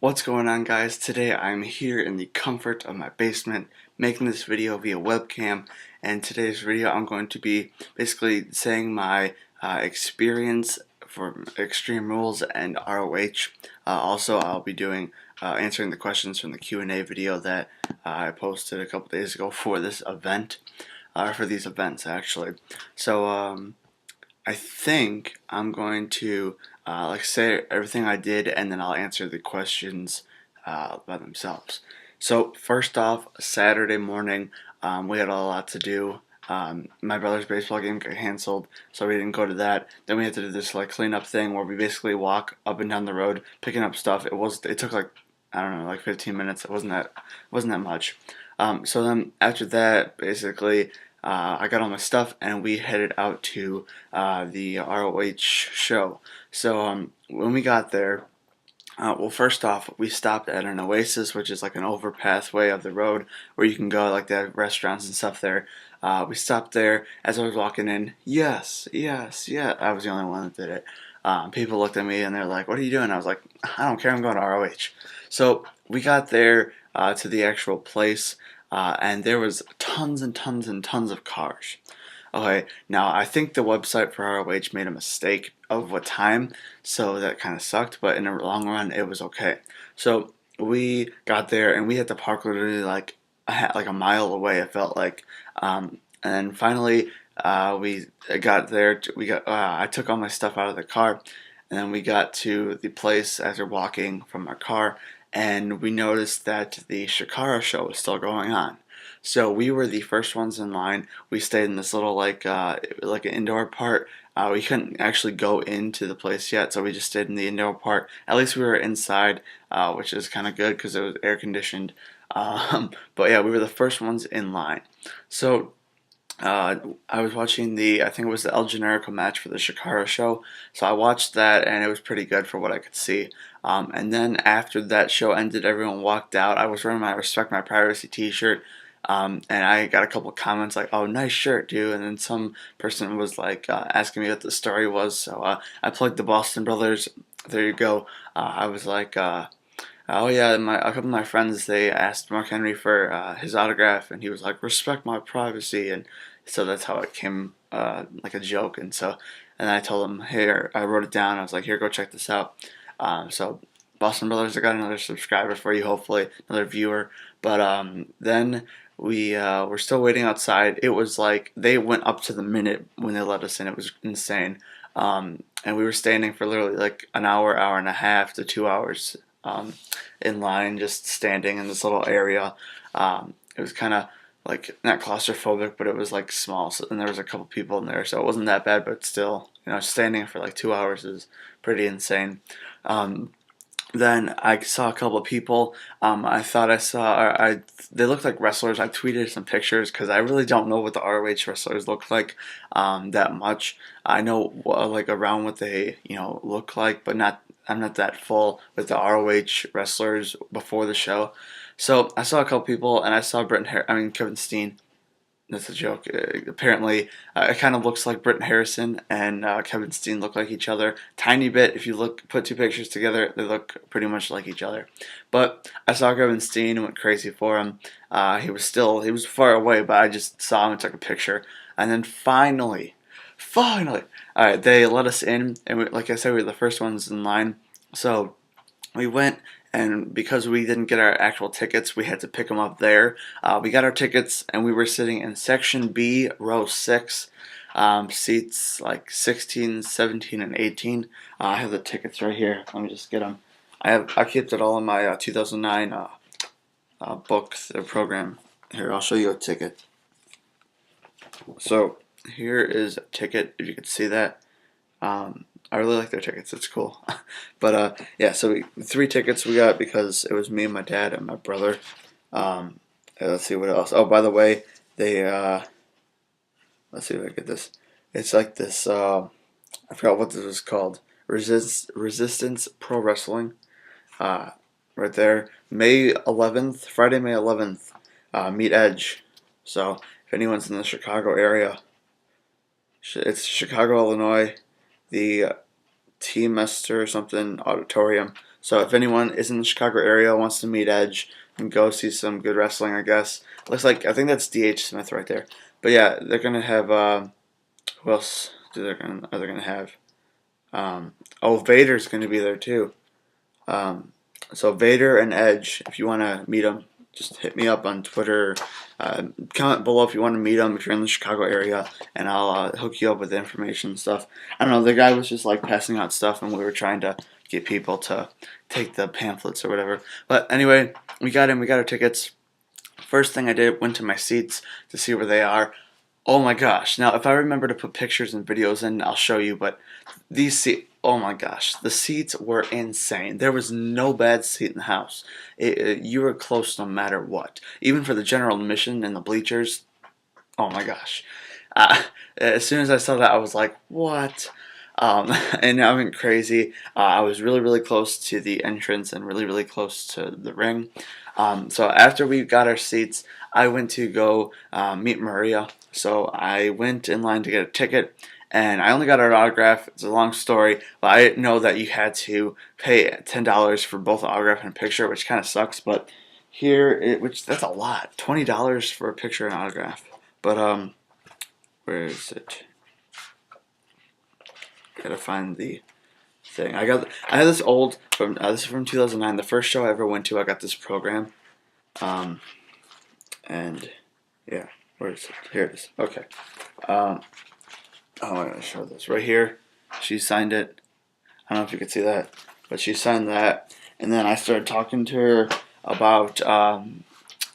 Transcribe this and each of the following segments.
What's going on, guys? Today I'm here in the comfort of my basement making this video via webcam, and today's video I'm going to be basically saying my experience for Extreme Rules and ROH. Also, I'll be doing answering the questions from the Q&A video that I posted a couple days ago for this event, for these events actually. So I think I'm going to say everything I did, and then I'll answer the questions by themselves. So first off, Saturday morning, we had a lot to do. My brother's baseball game got canceled, so we didn't go to that. Then we had to do this cleanup thing where we basically walk up and down the road picking up stuff. It took I don't know, 15 minutes. It wasn't that much. So then after that, basically, I got all my stuff and we headed out to the ROH show. So when we got there, well, first off, we stopped at an Oasis, which is like an overpathway of the road where you can go, like they have restaurants and stuff there. We stopped there. As I was walking in, yes, yes, yeah, I was the only one that did it. People looked at me and they're like, "What are you doing?" I was like, "I don't care, I'm going to ROH." So we got there to the actual place, and there was tons and tons and tons of cars. Okay, now I think the website for ROH made a mistake of what time, so that kind of sucked, but in the long run, it was okay. So we got there and we had to park literally like a mile away, it felt like. And then finally, we got there. I took all my stuff out of the car, and then we got to the place as we're walking from our car, and we noticed that the Shikara show was still going on. So we were the first ones in line. We stayed in this little like an indoor part. We couldn't actually go into the place yet, so we just stayed in the indoor part. At least we were inside, which is kind of good because it was air conditioned. But yeah, we were the first ones in line. So I was watching I think it was the El Generico match for the Shikara show. So I watched that and it was pretty good for what I could see. And then after that show ended, everyone walked out. I was wearing my Respect My Privacy t-shirt. And I got a couple comments like, "Oh, nice shirt, dude." And then some person was like asking me what the story was. So I plugged the Boston Brothers. There you go. I was like, "Oh yeah," a couple of my friends, they asked Mark Henry for his autograph, and he was like, "Respect my privacy," and so that's how it came like a joke. And I told him, "Here," I wrote it down. I was like, "Here, go check this out." So Boston Brothers, I got another subscriber for you, hopefully another viewer. But then we were still waiting outside. It was like they went up to the minute when they let us in. It was insane. And we were standing for literally like an hour, hour and a half to 2 hours in line, just standing in this little area. It was kind of like not claustrophobic, but it was like small, and there was a couple people in there, so it wasn't that bad. But still, standing for like 2 hours is pretty insane. Then I saw a couple of people. I thought I saw. They looked like wrestlers. I tweeted some pictures because I really don't know what the ROH wrestlers look like that much. I know like around what they look like, but not. I'm not that full with the ROH wrestlers before the show. So I saw a couple people, and I saw Kevin Steen. That's a joke. Apparently, it kind of looks like Britton Harrison and Kevin Steen look like each other. Tiny bit. If you put two pictures together, they look pretty much like each other. But I saw Kevin Steen and went crazy for him. He was far away, but I just saw him and took a picture. And then finally, all right, they let us in, and like I said, we were the first ones in line. So we went, and because we didn't get our actual tickets, we had to pick them up there. We got our tickets, and we were sitting in Section B, Row 6, seats like 16, 17, and 18. I have the tickets right here. Let me just get them. I kept it all in my 2009 book, the program. Here, I'll show you a ticket. So here is a ticket, if you could see that. I really like their tickets. It's cool. But yeah, so 3 tickets we got because it was me and my dad and my brother. Let's see what else. Oh, by the way, they let's see if I get this. It's like this. I forgot what this was called. Resistance Pro Wrestling. Right there, May 11th, Friday, May 11th. Meet Edge. So if anyone's in the Chicago area, it's Chicago, Illinois. The Teamster or something auditorium. So if anyone is in the Chicago area, wants to meet Edge and go see some good wrestling, I guess. Looks like, I think that's D.H. Smith right there. But yeah, they're gonna have who else are they gonna have? Oh, Vader's gonna be there too. Um, so Vader and Edge, if you want to meet them, just hit me up on Twitter. Comment below if you want to meet them if you're in the Chicago area, and I'll hook you up with the information and stuff. I don't know. The guy was just like passing out stuff, and we were trying to get people to take the pamphlets or whatever. But anyway, we got in. We got our tickets. First thing I did, went to my seats to see where they are. Oh my gosh. Now, if I remember to put pictures and videos in, I'll show you, but these seats, oh my gosh, the seats were insane. There was no bad seat in the house. You were close no matter what. Even for the general admission and the bleachers, oh my gosh. As soon as I saw that, I was like, what? And I went crazy. I was really, really close to the entrance and really, really close to the ring. So after we got our seats, I went to go meet Maria. So I went in line to get a ticket, and I only got her autograph. It's a long story, but I didn't know that you had to pay $10 for both an autograph and a picture, which kind of sucks. But here, which that's a lot, $20 for a picture and autograph. But where is it? Gotta find the thing. I had this old from this is from 2009. The first show I ever went to, I got this program, and yeah, where is it? Here it is. Okay. Oh, I'm gonna show this right here. She signed it. I don't know if you can see that, but she signed that, and then I started talking to her about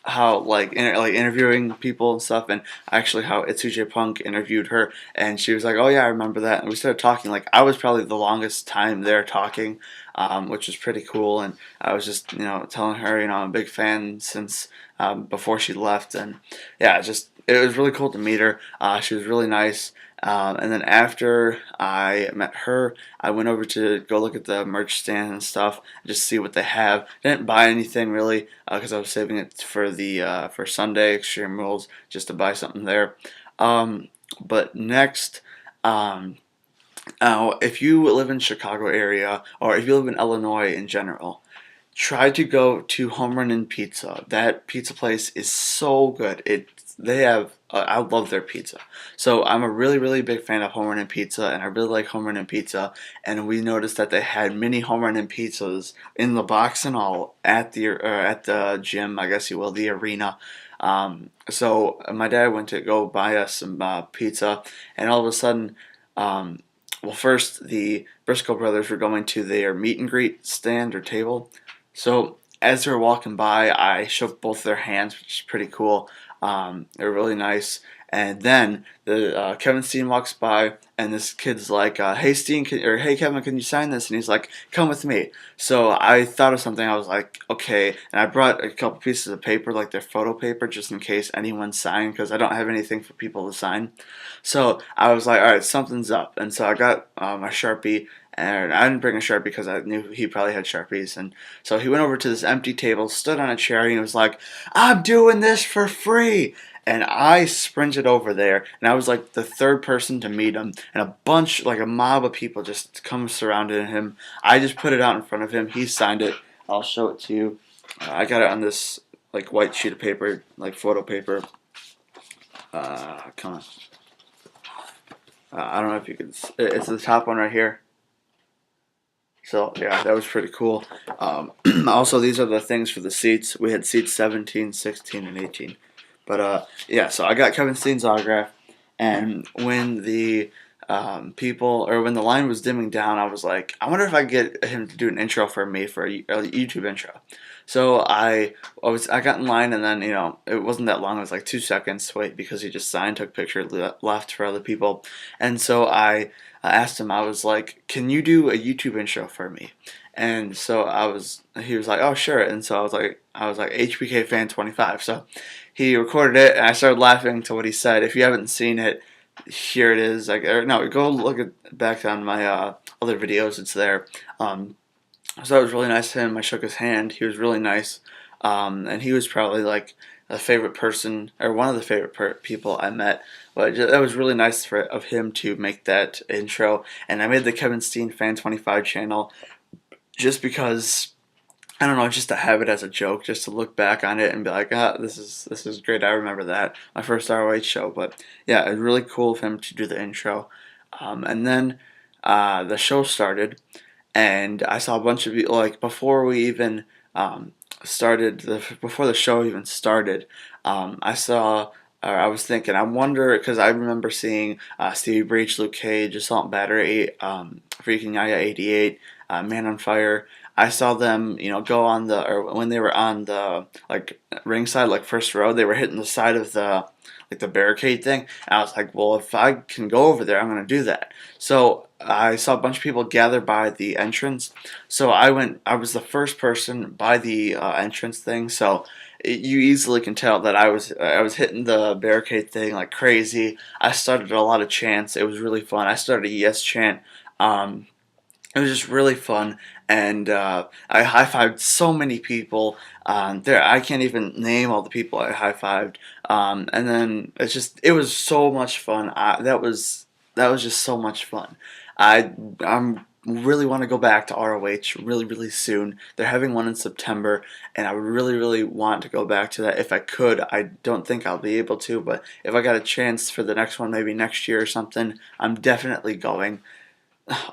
how like interviewing people and stuff, and actually how Itsuje Punk interviewed her, and she was like, "Oh yeah, I remember that." And we started talking. Like I was probably the longest time there talking, which was pretty cool. And I was just telling her I'm a big fan since before she left, and yeah, it was really cool to meet her. She was really nice. And then after I met her, I went over to go look at the merch stand and stuff, just see what they have. Didn't buy anything really because I was saving it for the for Sunday Extreme Rules, just to buy something there. But next, if you live in Chicago area or if you live in Illinois in general, try to go to Home Run and Pizza. That pizza place is so good. They have I love their pizza. So I'm a really, really big fan of Home Run and Pizza, and I really like Home Run and Pizza. And we noticed that they had mini Home Run and Pizzas in the box and all at the gym, I guess you will, the arena. So my dad went to go buy us some pizza, and all of a sudden, well, first the Briscoe brothers were going to their meet and greet stand or table. So as they were walking by, I shook both their hands, which is pretty cool. They were really nice. And then the Kevin Steen walks by, and this kid's like, "Hey Steen, hey Kevin, can you sign this?" And he's like, "Come with me." So I thought of something. I was like, "Okay," and I brought a couple pieces of paper, like their photo paper, just in case anyone signed, because I don't have anything for people to sign. So I was like, "All right, something's up," and so I got my Sharpie. And I didn't bring a Sharpie because I knew he probably had Sharpies. And so he went over to this empty table, stood on a chair, and he was like, "I'm doing this for free." And I sprinted over there, and I was like the third person to meet him. And a bunch, like a mob of people just come surrounding him. I just put it out in front of him. He signed it. I'll show it to you. I got it on this like white sheet of paper, like photo paper. Come on. I don't know if you can. It's the top one right here. So yeah, that was pretty cool. Also, these are the things for the seats. We had seats 17, 16, and 18. But yeah, so I got Kevin Steen's autograph, and when the when the line was dimming down, I was like, I wonder if I could get him to do an intro for me for a YouTube intro. So I got in line, and then it wasn't that long. It was like 2 seconds to wait because he just signed, took pictures, left for other people, and so I asked him. I was like, "Can you do a YouTube intro for me?" And so he was like, "Oh sure." And so I was like HBK fan 25. So he recorded it, and I started laughing to what he said. If you haven't seen it, here it is. Go look back on my other videos. It's there. So that was really nice to him. I shook his hand. He was really nice, and he was probably like a favorite person or one of the favorite people I met. But that was really nice of him to make that intro. And I made the Kevin Steen Fan 25 channel. just because I don't know, just to have it as a joke, just to look back on it and be like, ah, this is great. I remember that my first ROH show. But yeah, it was really cool of him to do the intro, and then the show started, and I saw a bunch of people like before we even started before the show even started. I saw. Or I was thinking, I wonder, because I remember seeing Stevie Breach, Luke Cage, Assault and Battery, Freaking Yaya 88, Man on Fire. I saw them, go on or when they were on the like ringside, like first row, they were hitting the side of the barricade thing. And I was like, well, if I can go over there, I'm gonna do that. So I saw a bunch of people gather by the entrance. So I went. I was the first person by the entrance thing. So you easily can tell that I was hitting the barricade thing like crazy. I started a lot of chants. It was really fun. I started a yes chant. It was just really fun, and I high fived so many people. There, I can't even name all the people I high fived. And then it was so much fun. That was just so much fun. I'm really want to go back to ROH really really soon. They're having one in September, and I really really want to go back to that if I could. I don't think I'll be able to, but if I got a chance for the next one, maybe next year or something, I'm definitely going.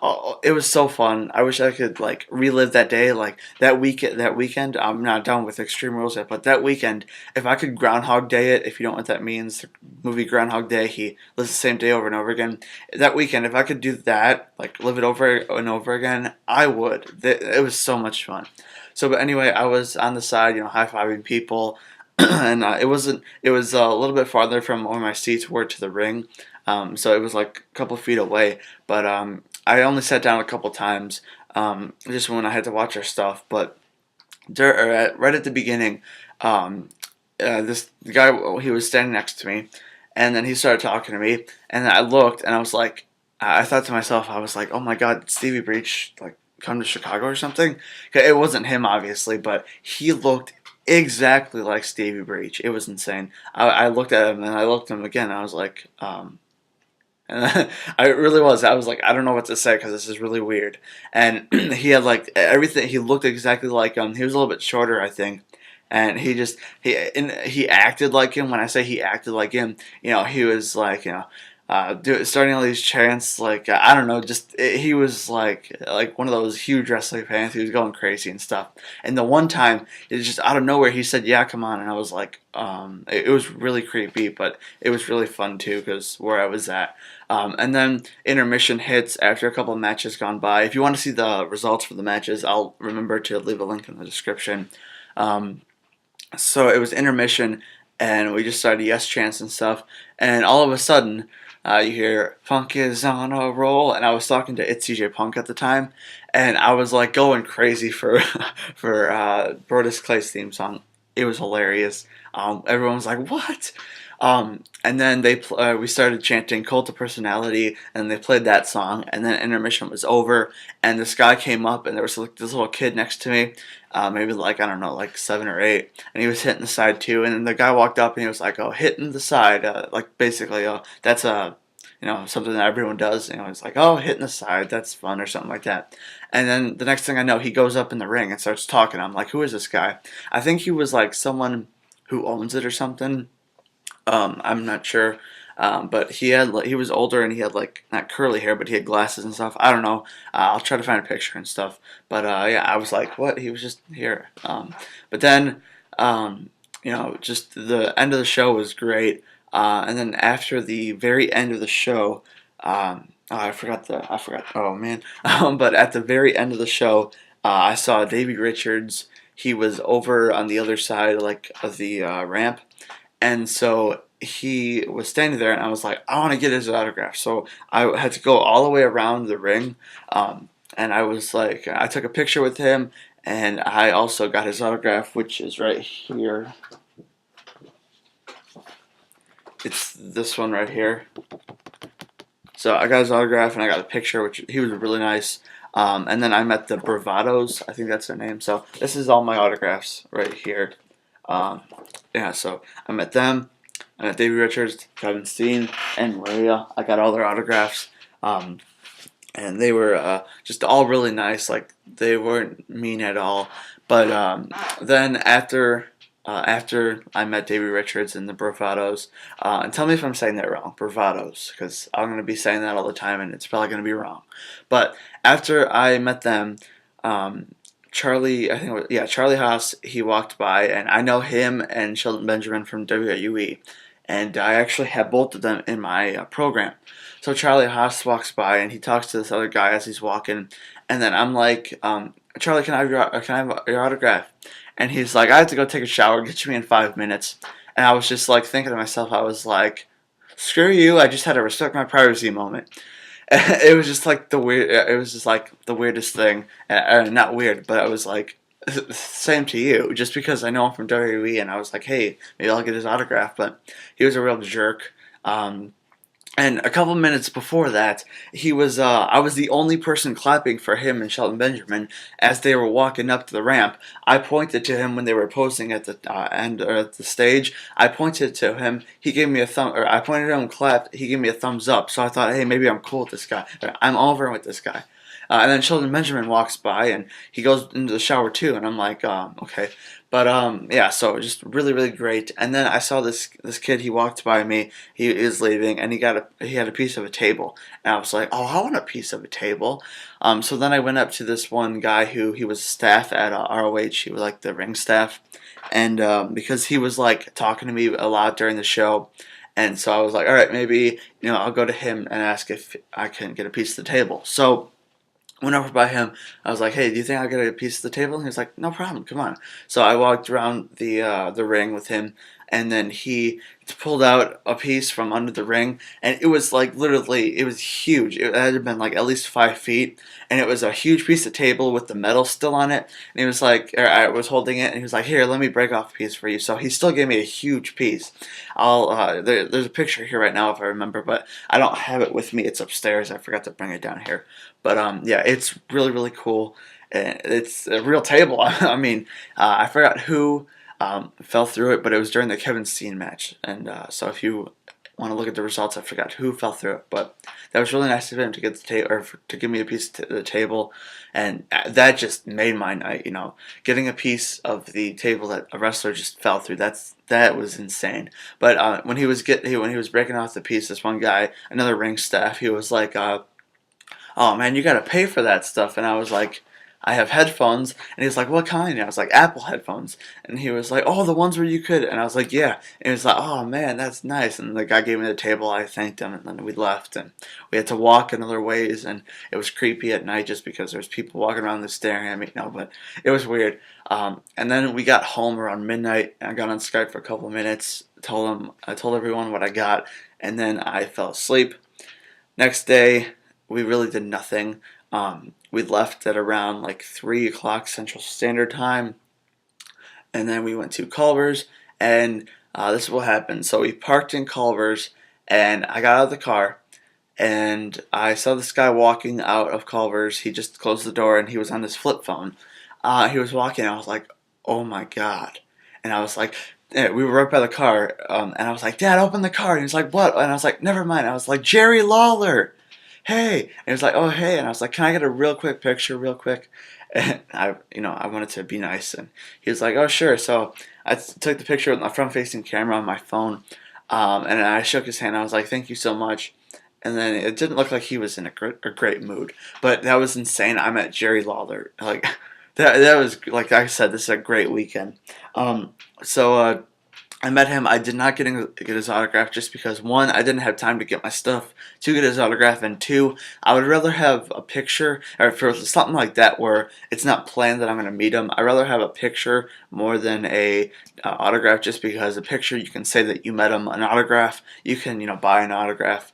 Oh, it was so fun. I wish I could like relive that day, like that week. That weekend, I'm not done with Extreme Rules yet, but that weekend, if I could Groundhog Day it, if you don't know what that means, the movie Groundhog Day, he lives the same day over and over again. That weekend, if I could do that, like live it over and over again, I would. It was so much fun. So, but anyway, I was on the side, high fiving people, and it wasn't. It was a little bit farther from where my seats were to the ring, so it was like a couple feet away, but I only sat down a couple times, just when I had to watch our stuff. But right at the beginning, this guy, he was standing next to me, and then he started talking to me, and then I looked, and I was like, I thought to myself, I was like, oh my God, Stevie Breach, like, come to Chicago or something? 'Cause it wasn't him, obviously, but he looked exactly like Stevie Breach. It was insane. I looked at him, and I looked at him again, and I was like, and I really was. I was like, I don't know what to say because this is really weird. And he had like everything. He looked exactly like him. He was a little bit shorter, I think. And he acted like him. When I say he acted like him, he was like starting all these chants. Like I don't know, he was like one of those huge wrestling fans. He was going crazy and stuff. And the one time, it was just out of nowhere. He said, "Yeah, come on," and I was like, it was really creepy, but it was really fun too because where I was at. And then intermission hits after a couple of matches gone by. If you want to see the results for the matches, I'll remember to leave a link in the description. Um, so it was intermission, and we just started yes chants and stuff. And all of a sudden, you hear "Funk is on a roll," and I was talking to It's CJ Punk at the time, and I was like going crazy for for Brodus Clay's theme song. It was hilarious. Everyone was like, "What?" And then we started chanting "Cult of Personality," and they played that song. And then intermission was over, and this guy came up, and there was like this little kid next to me, maybe like I don't know, like 7 or 8, and he was hitting the side too. And then the guy walked up, and he was like, "Oh, hitting the side," like basically, "Oh, that's something that everyone does." It's like, "Oh, hitting the side, that's fun," or something like that. And then the next thing I know, he goes up in the ring and starts talking. I'm like, "Who is this guy?" I think he was like someone who owns it or something. I'm not sure. But he was older, and he had like not curly hair, but he had glasses and stuff. I don't know. I'll try to find a picture and stuff. But yeah, I was like, what? He was just here. But then just the end of the show was great. And then after the very end of the show, oh, I forgot. Oh man. But at the very end of the show, I saw Davey Richards. He was over on the other side, like of the ramp, and so he was standing there, and I was like, I want to get his autograph. So I had to go all the way around the ring, and I was like, I took a picture with him, and I also got his autograph, which is right here. It's this one right here. So I got his autograph, and I got a picture, which he was really nice. And then I met the Bravados, I think that's their name. So this is all my autographs right here. Yeah, so I met them. I met Davey Richards, Kevin Steen, and Maria. I got all their autographs. and they were just all really nice. Like, they weren't mean at all. But then after I met Davey Richards and the Bravados, and tell me if I'm saying that wrong, Bravados, because I'm going to be saying that all the time, and it's probably going to be wrong. But after I met them, um, Charlie, I think, yeah, Charlie Haas, he walked by, and I know him and Shelton Benjamin from WWE, and I actually have both of them in my program. So Charlie Haas walks by, and he talks to this other guy as he's walking, and then I'm like, Charlie, can I have your autograph? And he's like, I have to go take a shower, get you in 5 minutes. And I was just like thinking to myself, I was like, screw you, I just had to respect my privacy moment. It was just like it was just like the weirdest thing. Not weird, but I was like, same to you. Just because I know him from WWE, and I was like, hey, maybe I'll get his autograph. But he was a real jerk. And a couple minutes before that, I was the only person clapping for him and Shelton Benjamin as they were walking up to the ramp. I pointed to him when they were posing at the end or at the stage. I pointed to him. He gave me a or I pointed to him and clapped. He gave me a thumbs up. So I thought, hey, maybe I'm cool with this guy. I'm over with this guy. And then Sheldon Benjamin walks by, and he goes into the shower too, and I'm like, okay. But yeah, so just really, really great. And then I saw this kid. He walked by me. He is leaving, and he had a piece of a table, and I was like, oh, I want a piece of a table. So then I went up to this one guy who he was staff at ROH. He was like the ring staff, and because he was like talking to me a lot during the show. And so I was like, all right, maybe I'll go to him and ask if I can get a piece of the table. So went over by him. I was like, "Hey, do you think I'll get a piece of the table?" And he was like, "No problem, come on." So I walked around the ring with him, and then he pulled out a piece from under the ring, and it was like literally, it was huge. It had been like at least 5 feet, and it was a huge piece of table with the metal still on it. And he was like, or I was holding it, and he was like, "Here, let me break off a piece for you." So he still gave me a huge piece. There's a picture here right now if I remember, but I don't have it with me. It's upstairs. I forgot to bring it down here. But yeah, it's really, really cool. It's a real table. I mean, I forgot who fell through it, but it was during the Kevin Steen match. And so if you want to look at the results, I forgot who fell through it. But that was really nice of him to get the table, or to give me a piece of the table, and that just made my night. Getting a piece of the table that a wrestler just fell through. That was insane. But when he was breaking off the piece, this one guy, another ring staff, he was like, "Oh man, you gotta pay for that stuff." And I was like, "I have headphones." And he was like, "What kind?" And I was like, "Apple headphones." And he was like, "Oh, the ones where you could." And I was like, "Yeah." And he was like, "Oh man, that's nice." And the guy gave me the table. I thanked him, and then we left. And we had to walk in other ways, and it was creepy at night just because there's people walking around there staring at me. No, but it was weird. And then we got home around midnight. I got on Skype for a couple of minutes. I told everyone what I got, and then I fell asleep. Next day, we really did nothing. We left at around like 3 o'clock Central Standard Time, and then we went to Culver's, and this is what happened. So we parked in Culver's, and I got out of the car, and I saw this guy walking out of Culver's. He just closed the door, and he was on his flip phone. He was walking, and I was like, oh my god. And I was like, we were right by the car, and I was like, Dad, open the car. And he was like, what? And I was like, never mind. I was like, Jerry Lawler. Hey. And he was like, oh, hey. And I was like, can I get a real quick picture, real quick? And I wanted to be nice. And he was like, oh, sure. So I took the picture with my front-facing camera on my phone, and I shook his hand. I was like, thank you so much. And then it didn't look like he was in a great mood. But that was insane. I met Jerry Lawler. Like, that was, like I said, this is a great weekend. So I met him. I did not get his autograph just because, one, I didn't have time to get my stuff to get his autograph, and two, I would rather have a picture, or for something like that where it's not planned that I'm going to meet him, I'd rather have a picture more than a autograph, just because a picture you can say that you met him. An autograph, you can buy an autograph.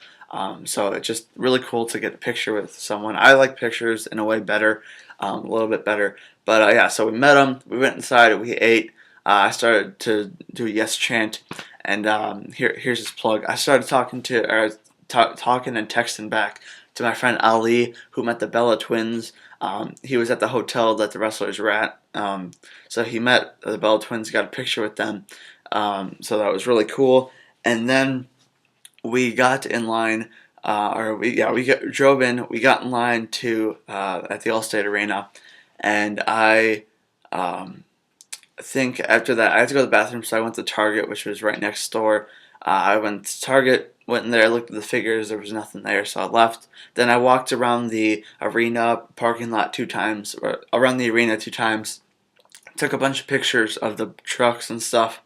So it's just really cool to get a picture with someone. I like pictures in a way better, a little bit better. But yeah, so we met him. We went inside. We ate. I started to do a yes chant, and here's his plug. I started talking and texting back to my friend Ali, who met the Bella twins. He was at the hotel that the wrestlers were at, so he met the Bella twins, got a picture with them. So that was really cool. And then we got in line drove in. We got in line to at the Allstate Arena, and um, I think after that I had to go to the bathroom, so I went to Target, which was right next door. I went to Target, went in there, looked at the figures. There was nothing there, so I left. Then I walked around the arena parking lot 2 times, or around the arena 2 times. Took a bunch of pictures of the trucks and stuff.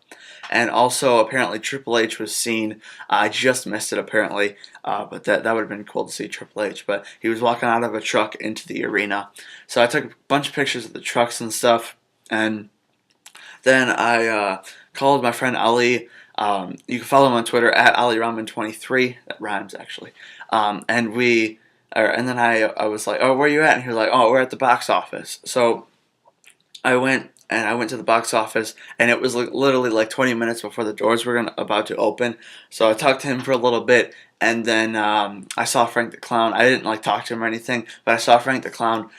And also, apparently, Triple H was seen. I just missed it, apparently, but that would have been cool to see Triple H. But he was walking out of a truck into the arena. So I took a bunch of pictures of the trucks and stuff. And then I called my friend Ali. You can follow him on Twitter at AliRaman23. That rhymes, actually. And then I was like, "Oh, where are you at?" And he was like, "Oh, we're at the box office." So I went to the box office, and it was like literally like 20 minutes before the doors were about to open. So I talked to him for a little bit, and then I saw Frank the Clown. I didn't like talk to him or anything, but I saw Frank the Clown.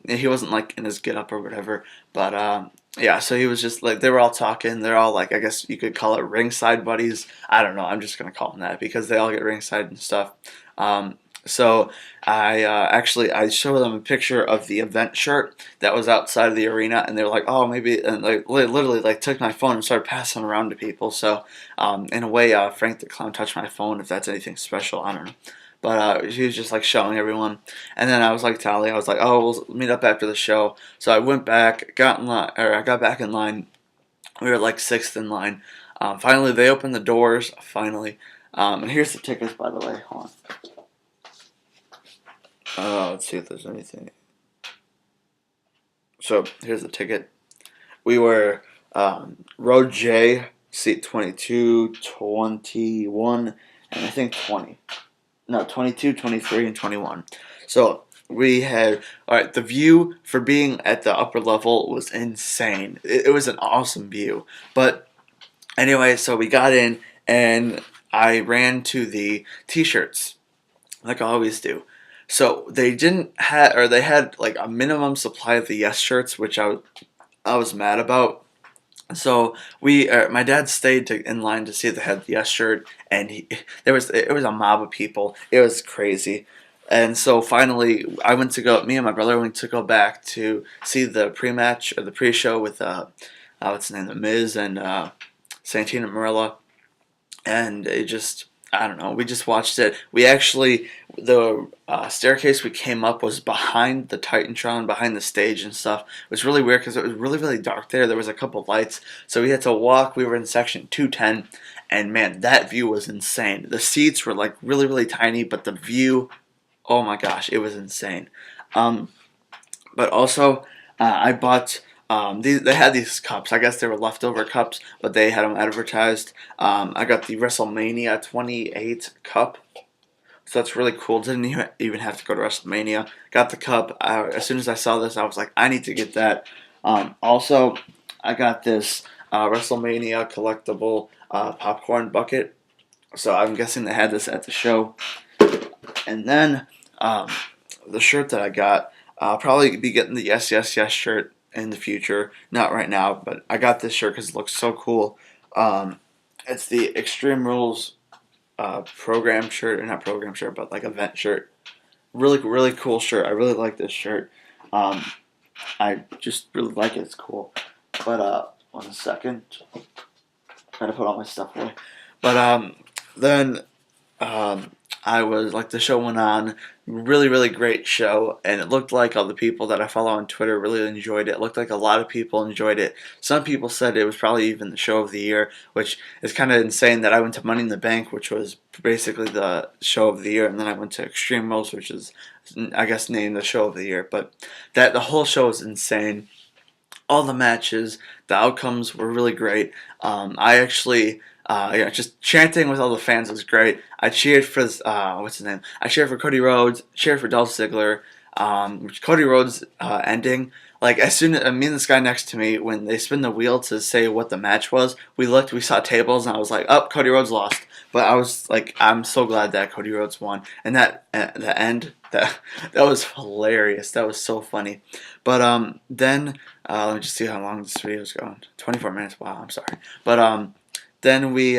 He wasn't like in his get up or whatever, but yeah. So he was just like, they were all talking. They're all like, I guess you could call it ringside buddies. I don't know. I'm just gonna call them that because they all get ringside and stuff. So I showed them a picture of the event shirt that was outside of the arena, and they were like, "Oh, maybe," and like literally like took my phone and started passing around to people. So in a way, Frank the Clown touched my phone. If that's anything special, I don't know. But he was just like showing everyone, and then I was like, Tally, I was like, "Oh, we'll meet up after the show." So I went back, got in line, or I got back in line. We were like sixth in line. Finally, they opened the doors. Finally, and here's the tickets, by the way. Hold on. Let's see if there's anything. So here's the ticket. We were row J, seat 22, 21, and I think 20. No, 22, 23, and 21. So we had, alright, the view for being at the upper level was insane. It was an awesome view. But anyway, so we got in, and I ran to the t-shirts, like I always do. So they didn't have, or they had like a minimum supply of the Yes shirts, which I was mad about. So my dad stayed in line to see if they had the Yes shirt, and it was a mob of people. It was crazy, and so finally me and my brother went to go back to see the pre-match or the pre-show with what's his name, the Miz and Santino Marella, and it just, I don't know. We just watched it. We actually, the staircase we came up was behind the Titantron, behind the stage and stuff. It was really weird because it was really, really dark there. There was a couple lights, so we had to walk. We were in section 210, and man, that view was insane. The seats were like really, really tiny, but the view, oh my gosh, it was insane. But also, I bought. They had these cups. I guess they were leftover cups, but they had them advertised. I got the WrestleMania 28 cup, so that's really cool. Didn't even have to go to WrestleMania. Got the cup. As soon as I saw this, I was like, I need to get that. Also, I got this WrestleMania collectible popcorn bucket. So I'm guessing they had this at the show. And then the shirt that I got, I'll probably be getting the Yes Yes Yes shirt in the future. Not right now, but I got this shirt because it looks so cool. It's the Extreme Rules program shirt, or not program shirt, but like event shirt. Really, really cool shirt. I really like this shirt. I just really like it. It's cool. But 1 second. Trying to put all my stuff away. But then I was like, the show went on, really, really great show, and it looked like all the people that I follow on Twitter really enjoyed it. It looked like a lot of people enjoyed it. Some people said it was probably even the show of the year, which is kind of insane that I went to Money in the Bank, which was basically the show of the year, and then I went to Extreme Rules, which is, I guess, named the show of the year. But the whole show is insane. All the matches, the outcomes were really great. I actually, just chanting with all the fans was great. I cheered for what's his name? I cheered for Cody Rhodes. Cheered for Dolph Ziggler. Cody Rhodes ending. Like, as soon as me and this guy next to me, when they spin the wheel to say what the match was, we looked, we saw tables, and I was like, "Oh, Cody Rhodes lost." But I was like, I'm so glad that Cody Rhodes won, and that the end, that was hilarious. That was so funny. But then let me just see how long this video is going. 24 minutes. Wow, I'm sorry. But then we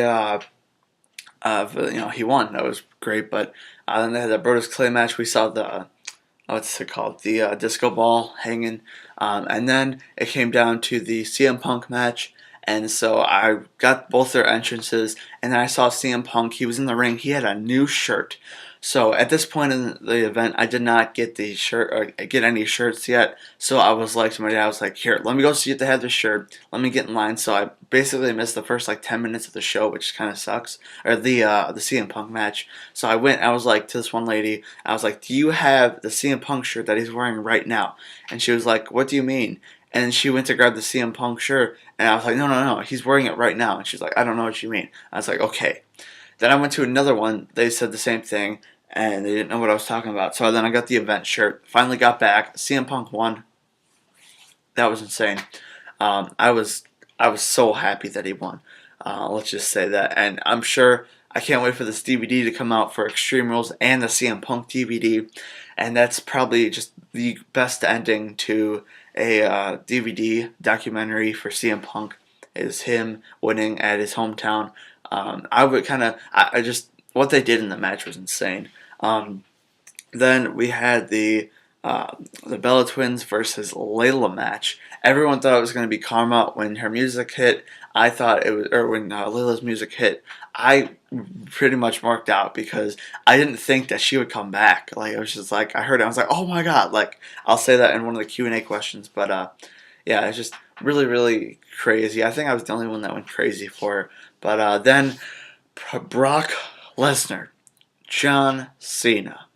But, he won. That was great. But then they had the Brodus Clay match. We saw the what's it called? The disco ball hanging. And then it came down to the CM Punk match. And so I got both their entrances, and then I saw CM Punk. He was in the ring. He had a new shirt. So at this point in the event, I did not get the shirt or get any shirts yet. So I was like to my dad, I was like, "Here, let me go see if they have the shirt. Let me get in line." So I basically missed the first like 10 minutes of the show, which kind of sucks, or the CM Punk match. So I went. I was like to this one lady. I was like, "Do you have the CM Punk shirt that he's wearing right now?" And she was like, "What do you mean?" And she went to grab the CM Punk shirt, and I was like, "No, no, no, he's wearing it right now." And she's like, "I don't know what you mean." I was like, "Okay." Then I went to another one. They said the same thing, and they didn't know what I was talking about. So then I got the event shirt. Finally got back. CM Punk won. That was insane. I was so happy that he won. Let's just say that, and I'm sure I can't wait for this DVD to come out for Extreme Rules and the CM Punk DVD, and that's probably just the best ending to a DVD documentary for CM Punk is him winning at his hometown. I would kind of, I just what they did in the match was insane. Then we had the Bella Twins versus Layla match. Everyone thought it was going to be Karma when her music hit. I thought it was, or when Layla's music hit, I pretty much marked out because I didn't think that she would come back. Like, it was just like, I heard it, I was like, oh my god. Like, I'll say that in one of the Q&A questions, but yeah, it's just really, really crazy. I think I was the only one that went crazy for her. But then Brock Lesnar, John Cena.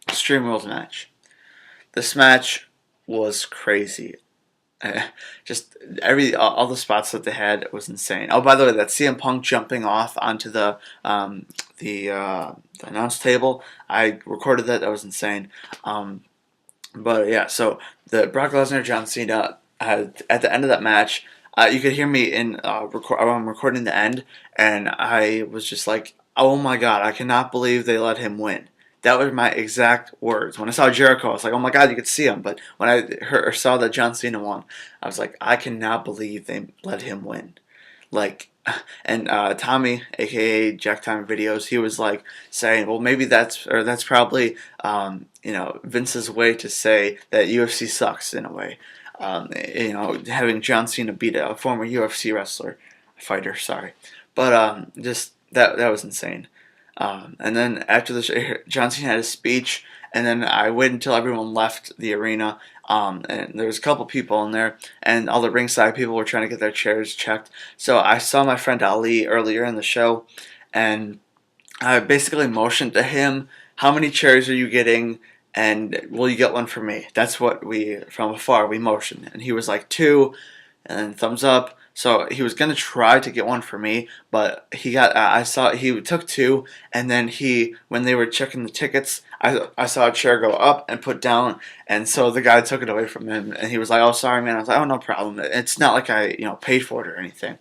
Extreme Rules match. This match was crazy. Just all the spots that they had was insane. Oh, by the way, that CM Punk jumping off onto the announce table, I recorded that. That was insane. But yeah, so the Brock Lesnar John Cena at the end of that match, you could hear me in I'm recording the end, and I was just like, "Oh my god, I cannot believe they let him win." That was my exact words. When I saw Jericho, I was like, "Oh my god, you could see him." But when I heard or saw that John Cena won, I was like, "I cannot believe they let him win." Like, and Tommy, aka Jack Time Videos, he was like saying, "Well, maybe that's probably Vince's way to say that UFC sucks in a way." Having John Cena beat a former UFC fighter, sorry, but just that was insane. And then after the show, John Cena had his speech, and then I waited until everyone left the arena. And there was a couple people in there, and all the ringside people were trying to get their chairs checked. So I saw my friend Ali earlier in the show, and I basically motioned to him, "How many chairs are you getting? And will you get one for me?" That's what from afar, we motioned. And he was like, "Two," and then thumbs up. So he was going to try to get one for me, but I saw he took two, and then when they were checking the tickets, I saw a chair go up and put down, and so the guy took it away from him, and he was like, "Oh, sorry, man." I was like, "Oh, no problem. It's not like I, paid for it or anything."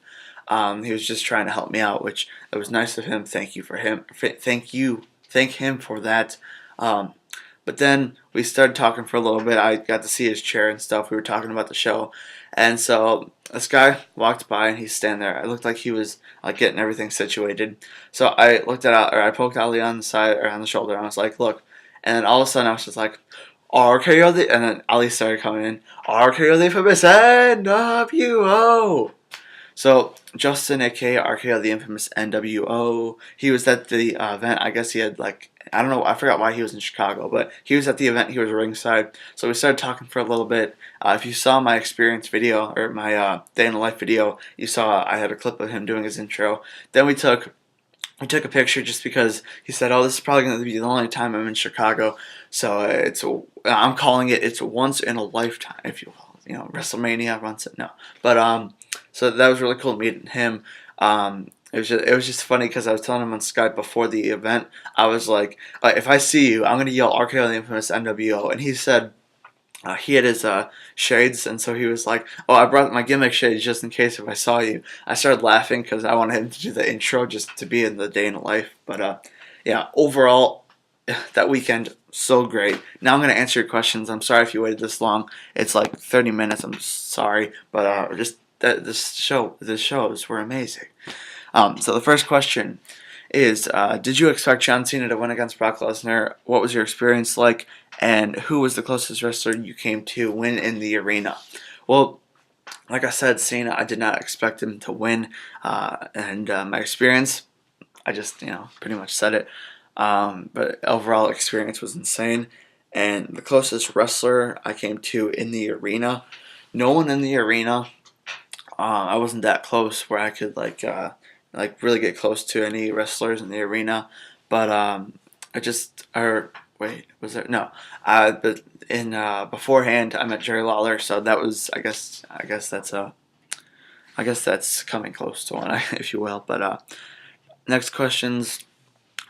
He was just trying to help me out, which it was nice of him. Thank you for him. Thank him for that. But then we started talking for a little bit. I got to see his chair and stuff. We were talking about the show. And so this guy walked by and he's standing there. It looked like he was like getting everything situated. So I I poked Ali on the side or on the shoulder, and I was like, "Look." And then all of a sudden I was just like, "RKO the," and then Ali started coming in. "RKO the infamous NWO." So Justin, aka RKO the infamous NWO, he was at the event. I guess he had I don't know, I forgot why he was in Chicago, but he was at the event. He was ringside. So we started talking for a little bit. If you saw my experience video or my day in the life video, you saw I had a clip of him doing his intro. Then we took a picture just because he said, "Oh, this is probably going to be the only time I'm in Chicago." So I'm calling it's once in a lifetime, if you will. WrestleMania runs it. No, but so that was really cool meeting him. It was just funny because I was telling him on Skype before the event. I was like, "If I see you, I'm gonna yell RKO the infamous NWO," and he said. He had his shades, and so he was like, "Oh, I brought my gimmick shades just in case if I saw you." I started laughing because I wanted him to do the intro just to be in the day in life. But yeah, overall, that weekend, so great. Now I'm going to answer your questions. I'm sorry if you waited this long. It's like 30 minjust I'm sorry, but just the shows were amazing. So the first question is, did you expect John Cena to win against Brock Lesnar? What was your experience like? And who was the closest wrestler you came to win in the arena? Well, like I said, Cena, I did not expect him to win. And my experience, I just, pretty much said it. But overall experience was insane. And the closest wrestler I came to in the arena, no one in the arena. I wasn't that close where I could like really get close to any wrestlers in the arena. But I just or wait, was there no? But in beforehand, I met Jerry Lawler, so that was I guess that's coming close to one, if you will. But next questions.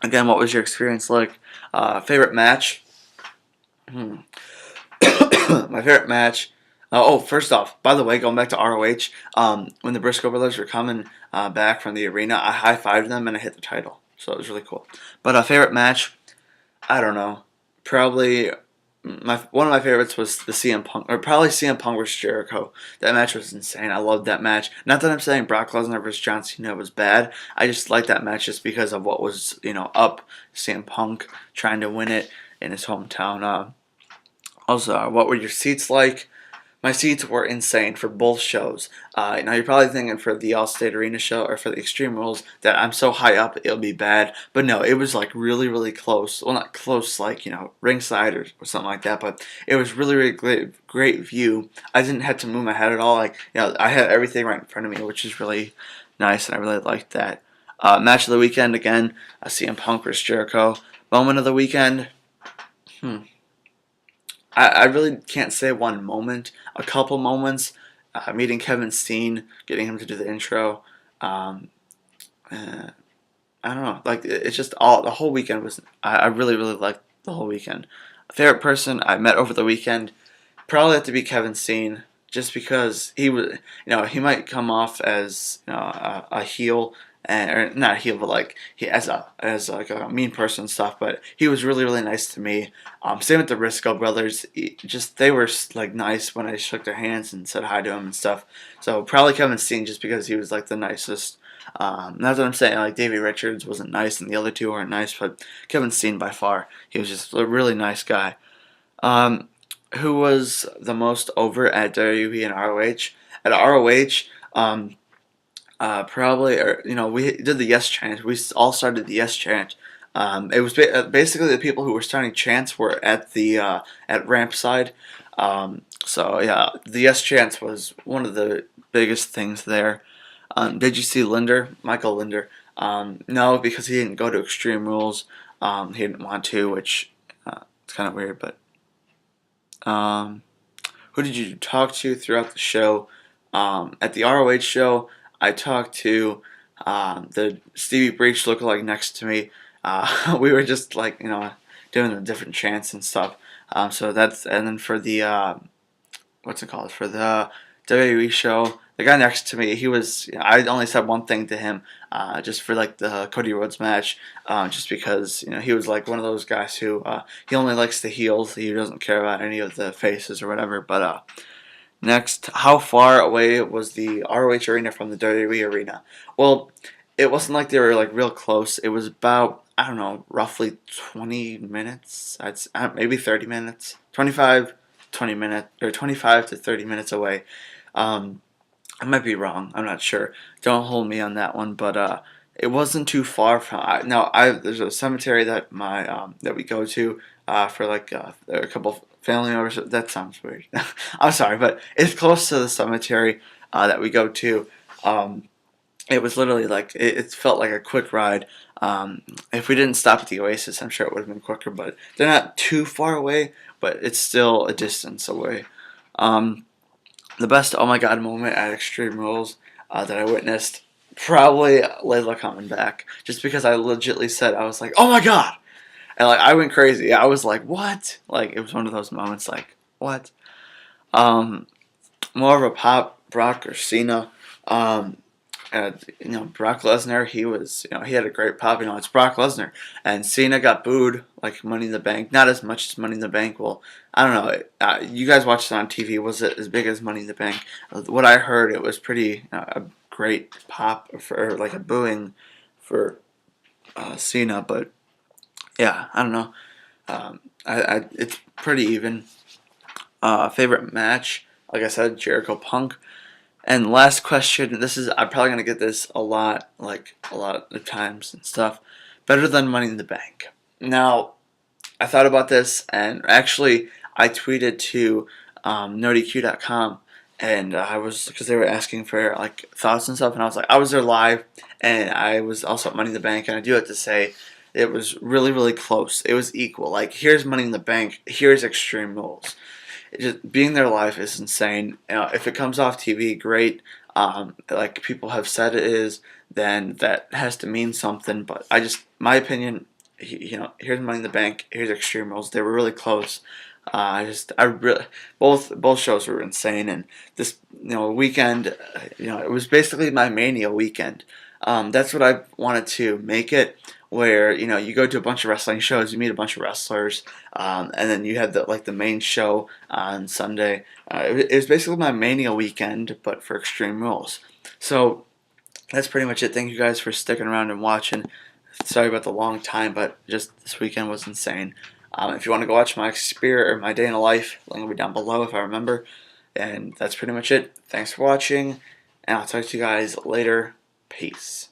Again, what was your experience like? Favorite match? Hmm. My favorite match. First off, by the way, going back to ROH, when the Briscoe brothers were coming back from the arena, I high-fived them and I hit the title. So it was really cool. But favorite match? I don't know. Probably one of my favorites was the CM Punk, or probably CM Punk versus Jericho. That match was insane. I loved that match. Not that I'm saying Brock Lesnar versus John Cena was bad. I just liked that match just because of what was up. CM Punk trying to win it in his hometown. Also, what were your seats like? My seats were insane for both shows. Now you're probably thinking for the Allstate Arena show or for the Extreme Rules that I'm so high up it'll be bad. But no, it was like really, really close. Well, not close like, ringside or something like that. But it was really, really great view. I didn't have to move my head at all. Like, I had everything right in front of me, which is really nice. And I really liked that. Match of the weekend, again, CM Punk versus Jericho. Moment of the weekend. I really can't say one moment. A couple moments. Meeting Kevin Steen, getting him to do the intro. I don't know. Like, it's just the whole weekend was. I really, really liked the whole weekend. Favorite person I met over the weekend probably have to be Kevin Steen, just because he was. He might come off as a heel. Or not a heel, but like he as like a mean person and stuff. But he was really, really nice to me. Same with the Briscoe brothers. They were like nice when I shook their hands and said hi to them and stuff. So probably Kevin Steen, just because he was like the nicest. Not that I'm saying like Davey Richards wasn't nice and the other two weren't nice, but Kevin Steen by far, he was just a really nice guy. Who was the most over at WWE and ROH? At ROH, probably, or we did the yes chant. We all started the yes chant. It was basically the people who were starting chants were at the at ramp side. So yeah, the yes chants was one of the biggest things there. Did you see Michael Linder? No, because he didn't go to Extreme Rules. He didn't want to, which it's kind of weird. But who did you talk to throughout the show? At the ROH show, I talked to the Stevie Breach lookalike next to me. We were just like doing the different chants and stuff. So that's, and then for the what's it called, for the WWE show, the guy next to me, he was, I only said one thing to him, just for like the Cody Rhodes match, just because he was like one of those guys who he only likes the heels. He doesn't care about any of the faces or whatever. But next, how far away was the ROH arena from the WWE arena? Well, it wasn't like they were like real close. It was about, I don't know, roughly 20 minutes. Maybe 30 minutes. 20 minutes, or 25 to 30 minutes away. I might be wrong. I'm not sure. Don't hold me on that one. But it wasn't too far from. There's a cemetery that that we go to for like a couple family members. That sounds weird. I'm sorry, but it's close to the cemetery that we go to. It was literally like it felt like a quick ride. If we didn't stop at the Oasis, I'm sure it would have been quicker. But they're not too far away, but it's still a distance away. The best oh my god moment at Extreme Rules that I witnessed, probably Layla coming back, just because I legitly said, I was like, oh my god, and like I went crazy. I was like, what? Like, it was one of those moments like, what? More of a pop, Brock or Cena. Brock Lesnar, he was, he had a great pop. It's Brock Lesnar, and Cena got booed like Money in the Bank. Not as much as Money in the Bank. Well, I don't know. You guys watched it on TV. Was it as big as Money in the Bank? What I heard, it was pretty great pop for like a booing for Cena, but yeah, I don't know. It's pretty even. Favorite match, like I said, Jericho Punk. And last question, this is, I'm probably gonna get this a lot, like a lot of times and stuff. Better than Money in the Bank. Now, I thought about this, and actually, I tweeted to NoDQ.com, and I was, because they were asking for like thoughts and stuff, and I was like, I was there live, and I was also at Money in the Bank, and I do have to say, it was really, really close. It was equal. Like, here's Money in the Bank, here's Extreme Rules. Just being there live is insane. If it comes off TV, great. Like people have said it is, then that has to mean something. But my opinion, here's Money in the Bank, here's Extreme Rules. They were really close. I really, both shows were insane, and this, weekend, it was basically my Mania weekend. That's what I wanted to make it, where you go to a bunch of wrestling shows, you meet a bunch of wrestlers, and then you have the main show on Sunday. It was basically my Mania weekend, but for Extreme Rules. So that's pretty much it. Thank you guys for sticking around and watching. Sorry about the long time, but just this weekend was insane. If you want to go watch my my day in a life, link will be down below if I remember. And that's pretty much it. Thanks for watching, and I'll talk to you guys later. Peace.